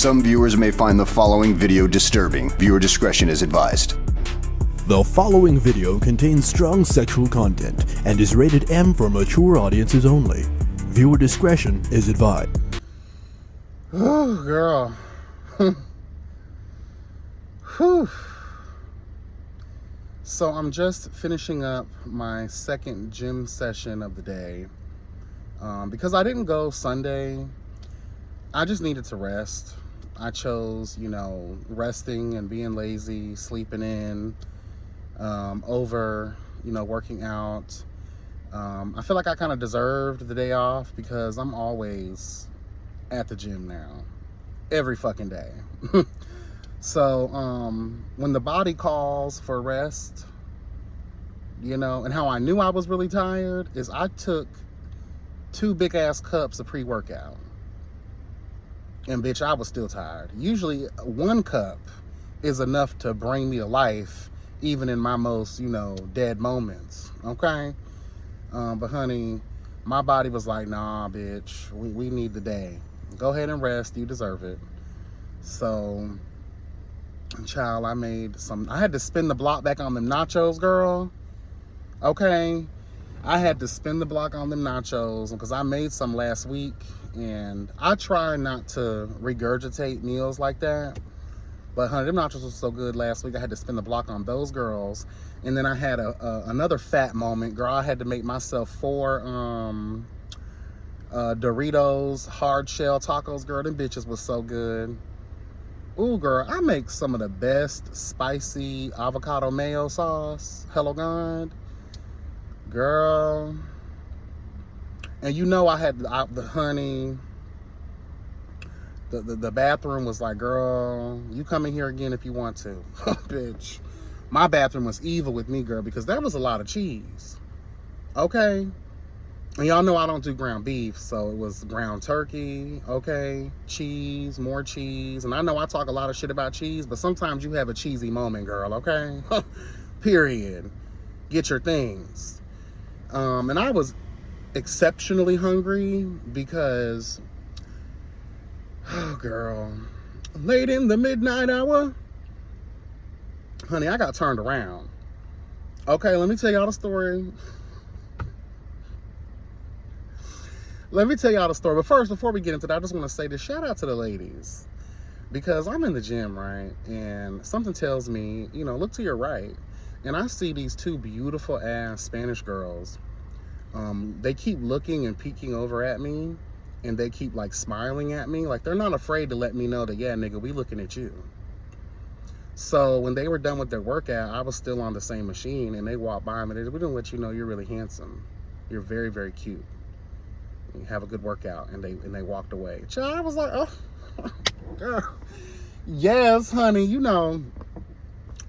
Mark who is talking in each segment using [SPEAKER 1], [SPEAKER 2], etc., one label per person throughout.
[SPEAKER 1] Some viewers may find the following video disturbing. Viewer discretion is advised.
[SPEAKER 2] The following video contains strong sexual content and is rated M for mature audiences only. Viewer discretion is advised.
[SPEAKER 3] Oh, girl. Whew. So I'm just finishing up my second gym session of the day. Because I didn't go Sunday, I just needed to rest. I chose, resting and being lazy, sleeping in, over, working out. I feel like I kind of deserved the day off because I'm always at the gym now, every fucking day. So when the body calls for rest, and how I knew I was really tired is I took 2 big ass cups of pre-workout. And bitch, I was still tired. Usually 1 cup is enough to bring me to life, even in my most, dead moments. Okay? But honey, my body was like, nah, bitch, we need the day. Go ahead and rest. You deserve it. So, child, I had to spin the block back on them nachos, girl. Okay? I had to spin the block on them nachos because I made some last week, and I try not to regurgitate meals like that. But honey, them nachos were so good last week, I had to spin the block on those girls. And then I had another fat moment, girl. I had to make myself 4 Doritos hard shell tacos, girl. Them bitches was so good. Ooh, girl, I make some of the best spicy avocado mayo sauce. Hello, God. Girl. And I had the honey. The bathroom was like, girl, you come in here again if you want to. Bitch. My bathroom was evil with me, girl, because there was a lot of cheese. Okay? And y'all know I don't do ground beef, so it was ground turkey, okay? Cheese, more cheese. And I know I talk a lot of shit about cheese, but sometimes you have a cheesy moment, girl, okay? Period. Get your things. And I was exceptionally hungry because, oh, girl, late in the midnight hour, honey, I got turned around. Okay, let me tell y'all the story. But first, before we get into that, I just want to say this. Shout out to the ladies. Because I'm in the gym, right? And something tells me, look to your right. And I see these 2 beautiful ass Spanish girls. They keep looking and peeking over at me. And they keep like smiling at me. Like they're not afraid to let me know that, yeah, nigga, we looking at you. So when they were done with their workout, I was still on the same machine. And they walked by me. We didn't let you know you're really handsome. You're very, very cute. You have a good workout. And they walked away. Child, I was like, oh, girl. Yes, honey,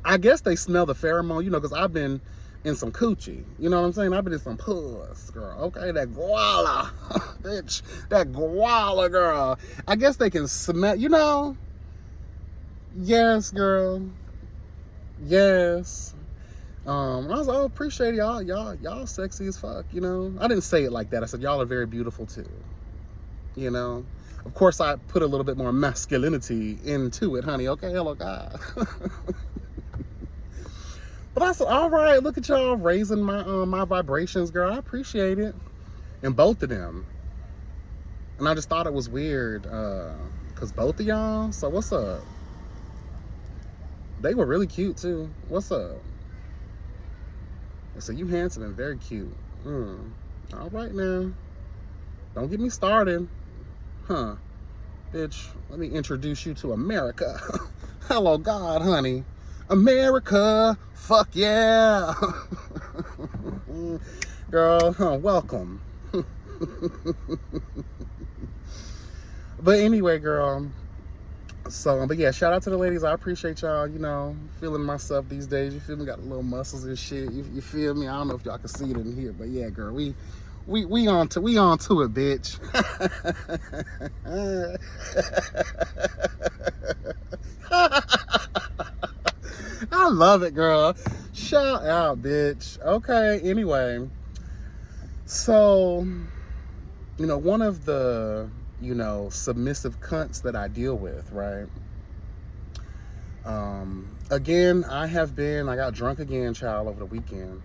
[SPEAKER 3] I guess they smell the pheromone, because I've been in some coochie. You know what I'm saying? I've been in some puss, girl. Okay, that guala, bitch. That guala, girl. I guess they can smell, Yes, girl. Yes. I was like, oh, appreciate y'all. Y'all sexy as fuck, I didn't say it like that. I said, y'all are very beautiful too. Of course, I put a little bit more masculinity into it, honey. Okay, hello, God. But I said, all right, look at y'all raising my vibrations, girl. I appreciate it. And both of them. And I just thought it was weird, because both of y'all, so what's up? They were really cute, too. What's up? So you handsome and very cute. All right, now. Don't get me started. Huh. Bitch, let me introduce you to America. Hello, God, honey. America, fuck yeah. Girl, welcome. But anyway, girl. So, but yeah, shout out to the ladies. I appreciate y'all, feeling myself these days. You feel me? Got little muscles and shit. You feel me? I don't know if y'all can see it in here, but yeah, girl, we on to it, bitch. I love it, girl. Shout out, bitch. Okay, anyway. So, one of the submissive cunts that I deal with, right? Again, I got drunk again, child, over the weekend.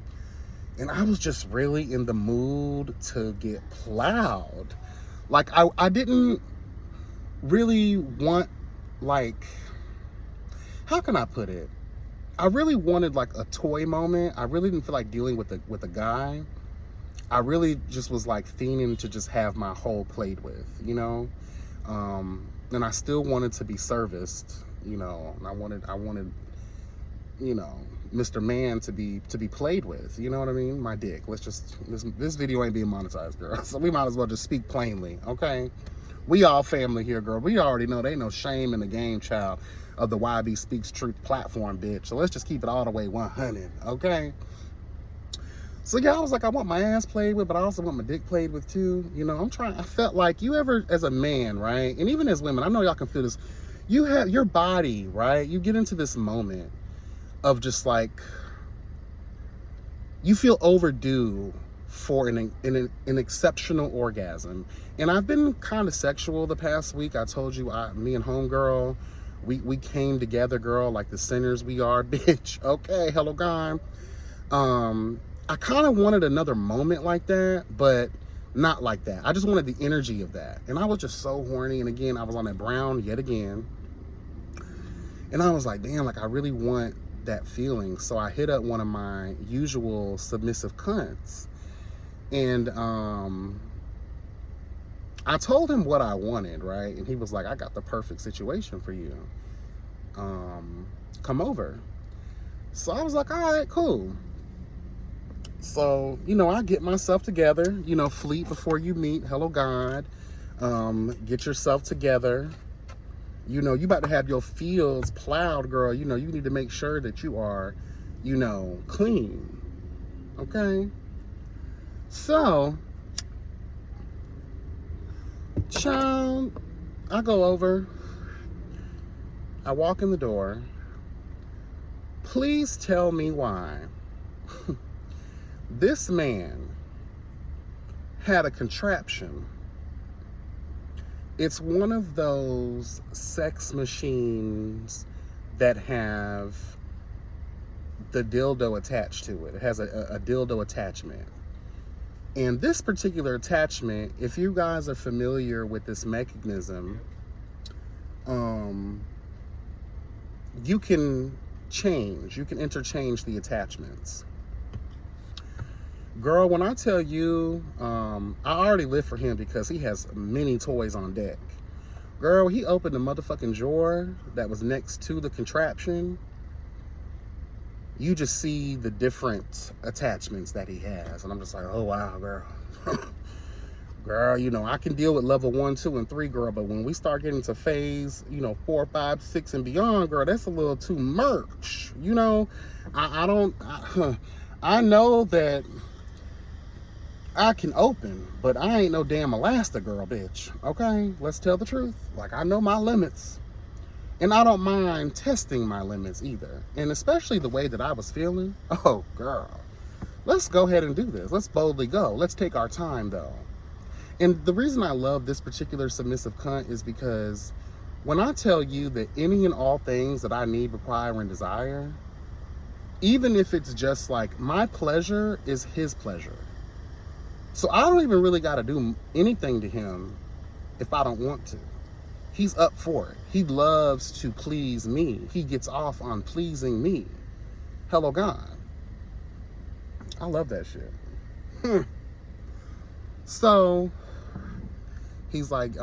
[SPEAKER 3] And I was just really in the mood to get plowed. Like, I didn't really want, like, how can I put it? I really wanted, like, a toy moment. I really didn't feel like dealing with a guy. I really just was, like, fiending to just have my whole played with, and I still wanted to be serviced, and I wanted, Mr. Man to be played with, you know what I mean? My dick. This video ain't being monetized, girl. So we might as well just speak plainly, okay? We all family here, girl. We already know there ain't no shame in the game, child, of the YB Speaks Truth platform, bitch. So let's just keep it all the way 100, okay? So yeah, I was like, I want my ass played with, but I also want my dick played with too. I felt like you ever, as a man, right? And even as women, I know y'all can feel this. You have your body, right? You get into this moment of just like, you feel overdue for an exceptional orgasm. And I've been kind of sexual the past week. I told you, me and homegirl, we came together, girl, like the sinners we are, bitch. Okay, hello, God. I kind of wanted another moment like that, but not like that. I just wanted the energy of that. And I was just so horny. And again, I was on that brown yet again. And I was like, damn, like I really want that feeling. So I hit up one of my usual submissive cunts. And I told him what I wanted, right? And he was like, I got the perfect situation for you. Come over. So I was like, all right, cool. So, I get myself together, fleet before you meet. Hello, God. Get yourself together. You about to have your fields plowed, girl. You need to make sure that you are, clean. Okay? So, child, I go over. I walk in the door. Please tell me why. This man had a contraption. It's one of those sex machines that have the dildo attached to it. It has a dildo attachment. And this particular attachment, if you guys are familiar with this mechanism, you can interchange the attachments. Girl, when I tell you, I already live for him because he has many toys on deck. Girl, he opened the motherfucking drawer that was next to the contraption. You just see the different attachments that he has. And I'm just like, oh, wow, girl. Girl, I can deal with level 1, 2, and 3, girl. But when we start getting to phase, 4, 5, 6, and beyond, girl, that's a little too much. I know that I can open, but I ain't no damn Elastigirl, bitch. Okay? Let's tell the truth. Like, I know my limits. And I don't mind testing my limits either. And especially the way that I was feeling. Oh, girl. Let's go ahead and do this. Let's boldly go. Let's take our time, though. And the reason I love this particular submissive cunt is because when I tell you that any and all things that I need, require, and desire, even if it's just like my pleasure is his pleasure. So I don't even really got to do anything to him if I don't want to. He's up for it. He loves to please me. He gets off on pleasing me. Hello, God. I love that shit. So he's like, get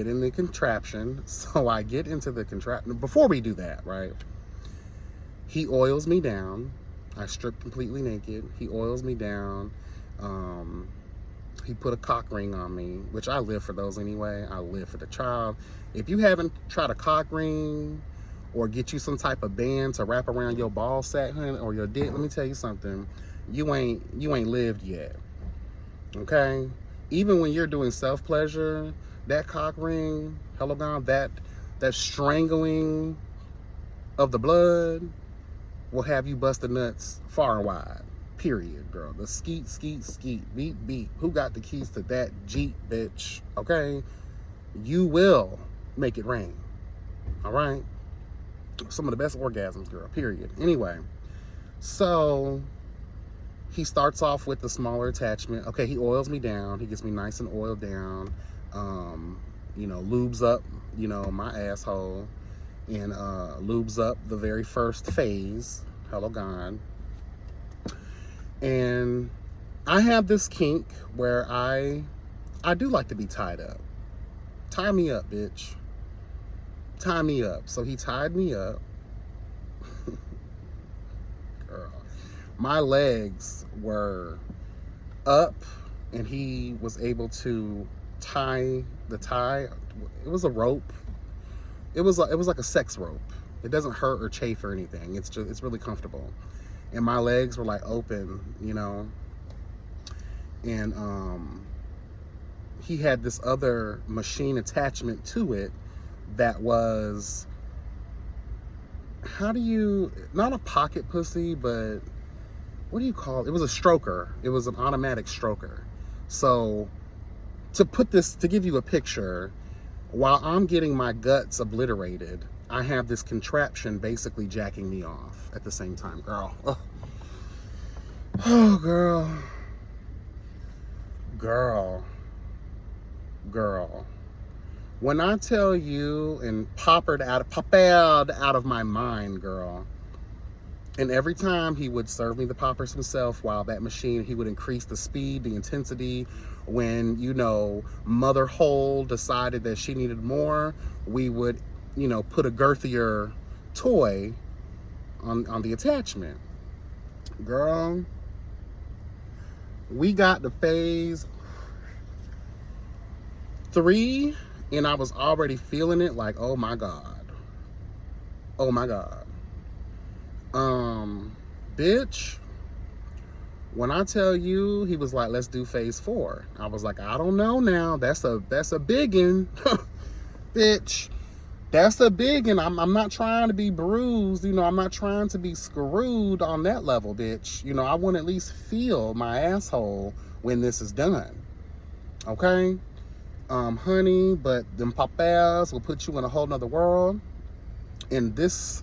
[SPEAKER 3] in the contraption. So I get into the contraption. Before we do that, right? He oils me down. I strip completely naked. He oils me down. He put a cock ring on me, which I live for those anyway. I live for the child. If you haven't tried a cock ring or get you some type of band to wrap around your ball sack, honey, or your dick, let me tell you something. You ain't lived yet. Okay? Even when you're doing self-pleasure, that cock ring, hello God, that strangling of the blood will have you busting nuts far and wide. period, girl. The skeet, skeet, skeet, beep, beep. Who got the keys to that Jeep, bitch? Okay? You will make it rain. All right? Some of the best orgasms, girl, period. Anyway, so he starts off with the smaller attachment. Okay, he oils me down. He gets me nice and oiled down. You know, lubes up, you know, my asshole. And lubes up the very first phase. Hello, God. And I have this kink where I do like to be tied up. Tie me up, bitch. Tie me up. So he tied me up. Girl. My legs were up and he was able to tie the tie. It was a rope. It was like a sex rope. It doesn't hurt or chafe or anything. It's really comfortable. And my legs were like open, you know. And he had this other machine attachment to it that was, not a pocket pussy, but what do you call it? It was a stroker. It was an automatic stroker. So to give you a picture, while I'm getting my guts obliterated, I have this contraption basically jacking me off at the same time, girl. Oh, girl. When I tell you, and popped out of my mind, girl. And every time he would serve me the poppers himself, while that machine, he would increase the speed, the intensity. When, you know, Mother Hole decided that she needed more, we would, you know, put a girthier toy on the attachment. Girl, we got to phase 3, and I was already feeling it like, oh my God. Oh my God. Bitch, when I tell you, he was like, let's do phase 4. I was like, I don't know now. That's a biggin. Bitch, that's a biggin. I'm not trying to be bruised. You know, I'm not trying to be screwed on that level, bitch. You know, I want to at least feel my asshole when this is done. Okay? Honey, but them papas will put you in a whole nother world. And this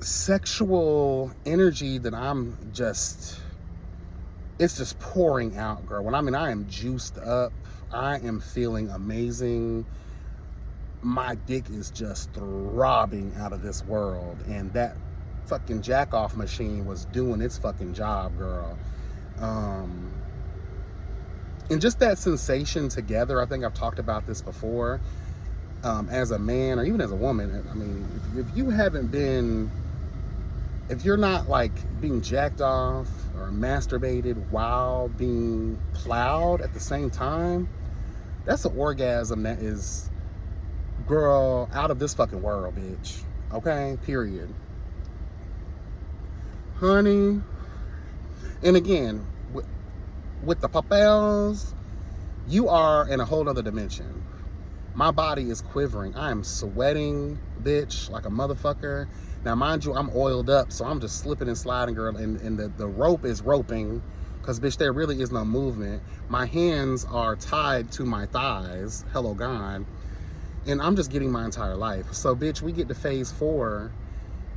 [SPEAKER 3] sexual energy that it's just pouring out, girl. When I am juiced up, I am feeling amazing. My dick is just throbbing out of this world, and that fucking jack off machine was doing its fucking job, girl. And just that sensation together, I think I've talked about this before, as a man or even as a woman. I mean, if you're not like being jacked off or masturbated while being plowed at the same time, that's an orgasm that is, girl, out of this fucking world, bitch. Okay? Period. Honey. And again, with the papels, you are in a whole other dimension. My body is quivering. I am sweating, bitch, like a motherfucker. Now, mind you, I'm oiled up, so I'm just slipping and sliding, girl, and the rope is roping, because, bitch, there really is no movement. My hands are tied to my thighs, hello, God, and I'm just getting my entire life. So, bitch, we get to phase 4,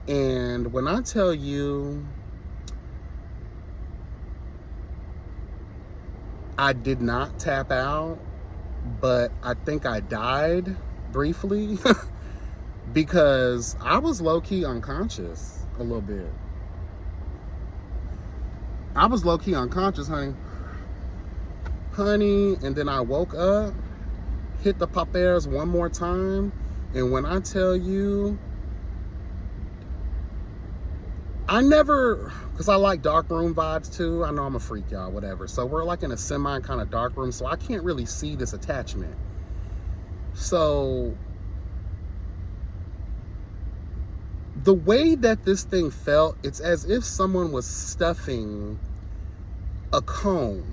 [SPEAKER 3] and when I tell you, I did not tap out, but I think I died briefly. Because I was low-key unconscious a little bit. I was low-key unconscious, honey. And then I woke up, hit the papers one more time, and when I tell you, because I like dark room vibes too. I know I'm a freak, y'all, whatever. So we're like in a semi kind of dark room, so I can't really see this attachment. So the way that this thing felt, it's as if someone was stuffing a cone.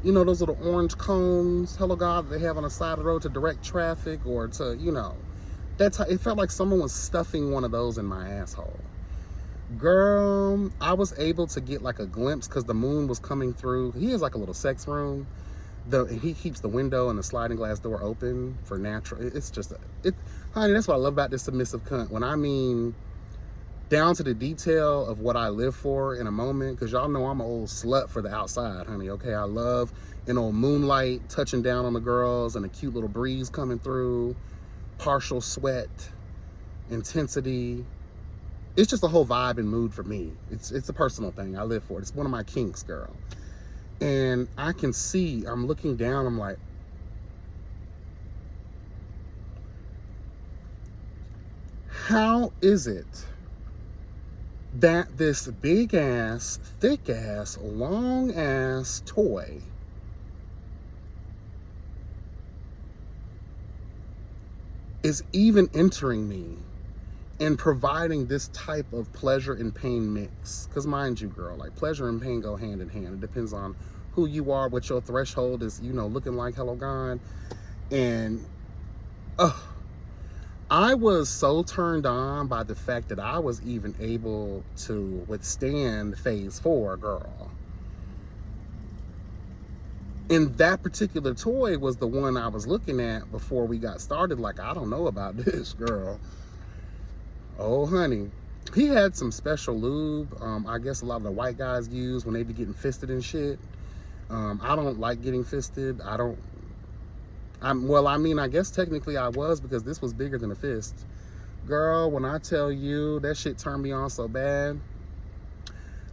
[SPEAKER 3] You know, those little orange cones, hello God, they have on the side of the road to direct traffic or to, you know. That's how it felt like someone was stuffing one of those in my asshole. Girl, I was able to get like a glimpse because the moon was coming through. He has like a little sex room. He keeps the window and the sliding glass door open for natural. It's just, honey, that's what I love about this submissive cunt. When I mean down to the detail of what I live for in a moment, because y'all know I'm an old slut for the outside, honey, okay? I love an old moonlight touching down on the girls and a cute little breeze coming through, partial sweat, intensity. It's just a whole vibe and mood for me. It's a personal thing. I live for it. It's one of my kinks, girl. And I can see, I'm looking down, I'm like, how is it that this big ass, thick ass, long ass toy is even entering me and providing this type of pleasure and pain mix? Because mind you, girl, like pleasure and pain go hand in hand. It depends on who you are, what your threshold is, you know, looking like. Hello, God. And I was so turned on by the fact that I was even able to withstand phase 4, girl. And that particular toy was the one I was looking at before we got started. Like, I don't know about this, girl. Oh, honey. He had some special lube. I guess a lot of the white guys use when they be getting fisted and shit. I don't like getting fisted. Well, I mean, I guess technically I was, because this was bigger than a fist. Girl, when I tell you that shit turned me on so bad,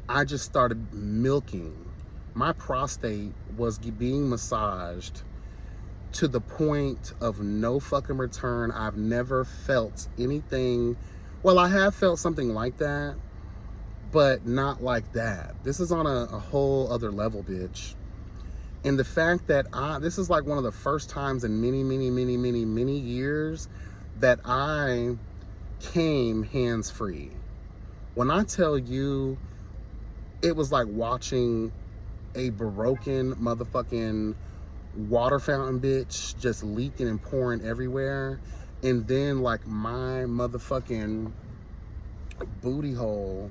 [SPEAKER 3] I just started milking. My prostate was being massaged to the point of no fucking return. I've never felt anything. Well, I have felt something like that, but not like that. This is on a whole other level, bitch. And the fact that this is like one of the first times in many years that I came hands-free. When I tell you, it was like watching a broken motherfucking water fountain, bitch, just leaking and pouring everywhere. And then like my motherfucking booty hole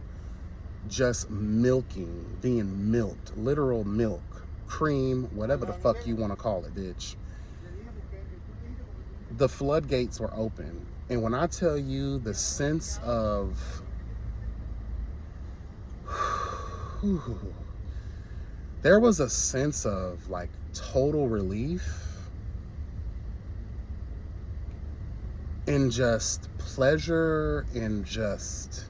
[SPEAKER 3] just being milked, literal milk. Cream, whatever the fuck you want to call it, bitch. The floodgates were open. And when I tell you the sense of there was a sense of like total relief and just pleasure and just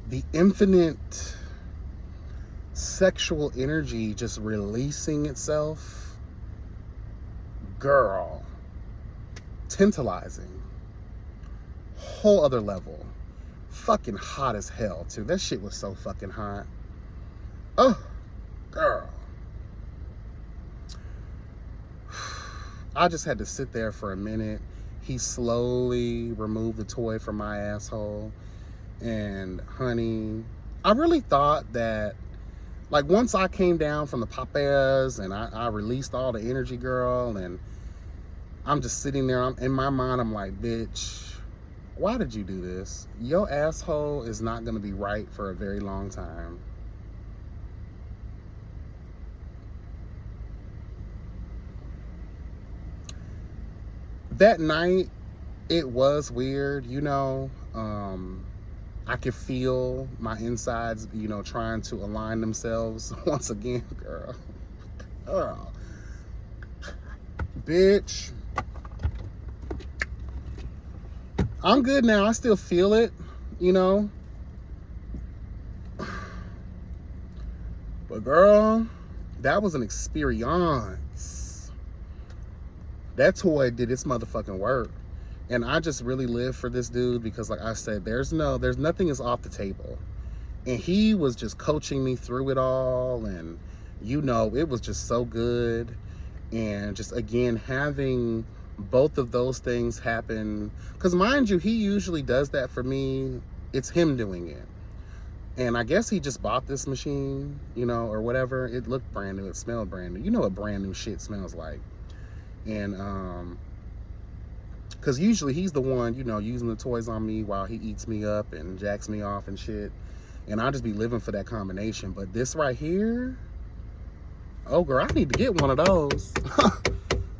[SPEAKER 3] the infinite sexual energy just releasing itself. Girl, tantalizing, whole other level, fucking hot as hell too. That shit was so fucking hot. Oh, girl, I just had to sit there for a minute. He slowly removed the toy from my asshole, and honey, I really thought that, like, once I came down from the papas and I released all the energy, girl, and I'm just sitting there, in my mind, I'm like, bitch, why did you do this? Your asshole is not going to be right for a very long time. That night, it was weird, you know. I could feel my insides, you know, trying to align themselves once again, girl. Girl. Bitch. I'm good now. I still feel it, you know. But girl, that was an experience. That toy did its motherfucking work. And I just really live for this dude because, like I said, there's nothing is off the table. And he was just coaching me through it all. And, you know, it was just so good. And just, again, having both of those things happen. Because, mind you, he usually does that for me. It's him doing it. And I guess he just bought this machine, you know, or whatever. It looked brand new. It smelled brand new. You know what brand new shit smells like. And, Because usually he's the one, you know, using the toys on me while he eats me up and jacks me off and shit. And I'll just be living for that combination. But this right here, oh, girl, I need to get one of those.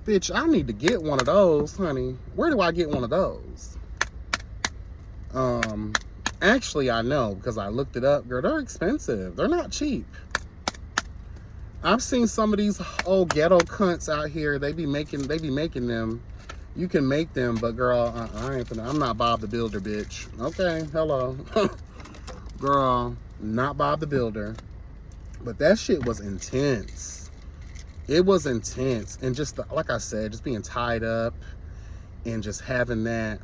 [SPEAKER 3] Bitch, I need to get one of those, honey. Where do I get one of those? Actually, I know because I looked it up. Girl, they're expensive. They're not cheap. I've seen some of these old ghetto cunts out here. They be making them. You can make them, but girl, I'm not Bob the Builder, bitch. Okay, hello. Girl, not Bob the Builder. But that shit was intense. It was intense. And just, like I said, just being tied up and just having that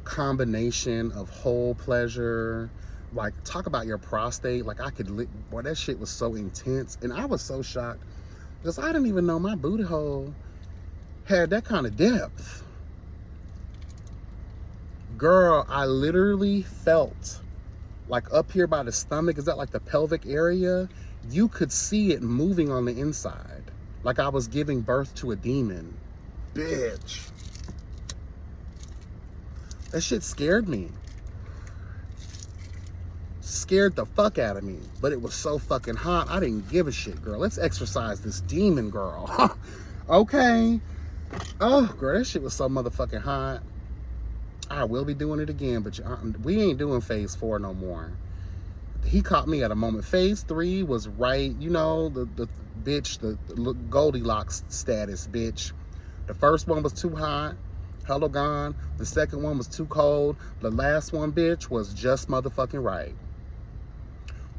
[SPEAKER 3] combination of whole pleasure. Like, talk about your prostate. Like, boy, that shit was so intense. And I was so shocked because I didn't even know my booty hole had that kind of depth. Girl, I literally felt like up here by the stomach, is that like the pelvic area? You could see it moving on the inside. Like I was giving birth to a demon. Bitch. That shit scared me. Scared the fuck out of me. But it was so fucking hot, I didn't give a shit, girl. Let's exercise this demon, girl. Okay. Oh, girl, that shit was so motherfucking hot. I will be doing it again, but we ain't doing phase 4 no more. He caught me at a moment. Phase 3 was right, you know, the bitch, the Goldilocks status, bitch. The first one was too hot, hello gone. The second one was too cold. The last one, bitch, was just motherfucking right.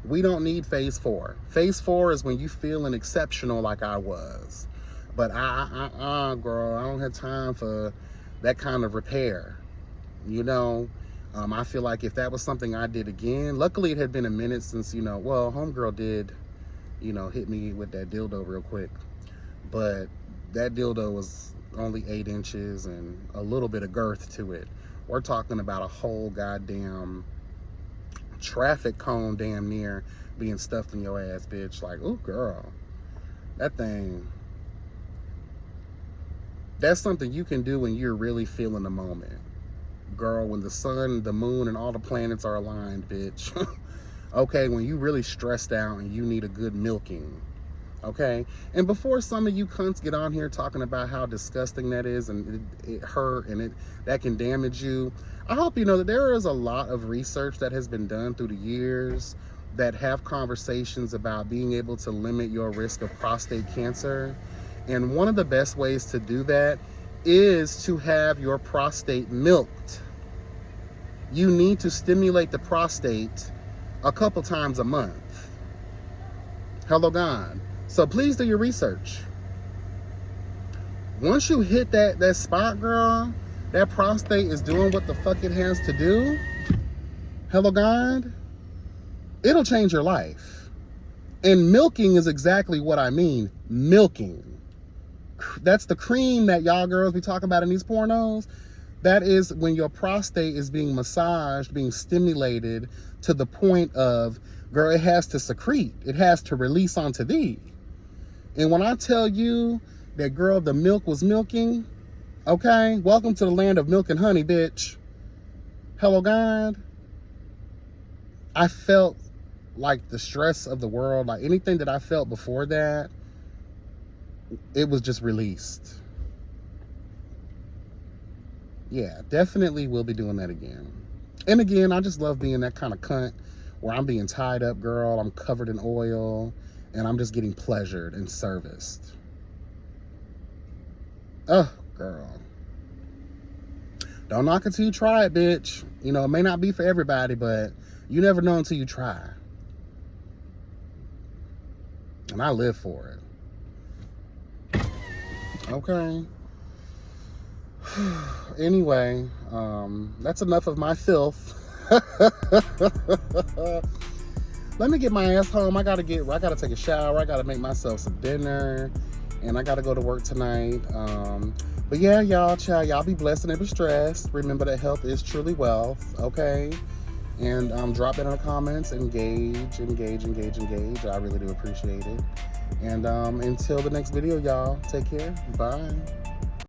[SPEAKER 3] We don't need phase 4. Phase 4 is when you feeling exceptional like I was. But girl, I don't have time for that kind of repair. You know, I feel like if that was something I did again, luckily it had been a minute since, you know, well, homegirl did, you know, hit me with that dildo real quick. But that dildo was only 8 inches and a little bit of girth to it. We're talking about a whole goddamn traffic cone damn near being stuffed in your ass, bitch. Like, ooh, girl, that thing, that's something you can do when you're really feeling the moment. Girl, when the sun, the moon, and all the planets are aligned, bitch. Okay, when you really stressed out and you need a good milking. Okay? And before some of you cunts get on here talking about how disgusting that is and it hurt and that can damage you, I hope you know that there is a lot of research that has been done through the years that have conversations about being able to limit your risk of prostate cancer. And one of the best ways to do that is to have your prostate milked. You need to stimulate the prostate a couple times a month. Hello, God. So please do your research. Once you hit that spot, girl, that prostate is doing what the fuck it has to do. Hello, God. It'll change your life. And milking is exactly what I mean. Milking. That's the cream that y'all girls be talking about in these pornos. That is when your prostate is being massaged, being stimulated to the point of, girl, it has to secrete. It has to release onto thee. And when I tell you that, girl, the milk was milking, okay? Welcome to the land of milk and honey, bitch. Hello, God. I felt like the stress of the world, like anything that I felt before that, it was just released. Yeah, definitely will be doing that again. And again, I just love being that kind of cunt where I'm being tied up, girl, I'm covered in oil, and I'm just getting pleasured and serviced. Oh, girl. Don't knock it till you try it, bitch. You know, it may not be for everybody, but you never know until you try. And I live for it. Okay. Anyway, that's enough of my filth. Let me get my ass home. I gotta take a shower. I gotta make myself some dinner, and I gotta go to work tonight. But yeah, y'all be blessed and never stressed. Remember that health is truly wealth. Okay. And drop it in the comments. Engage. I really do appreciate it. And until the next video, y'all, take care. Bye.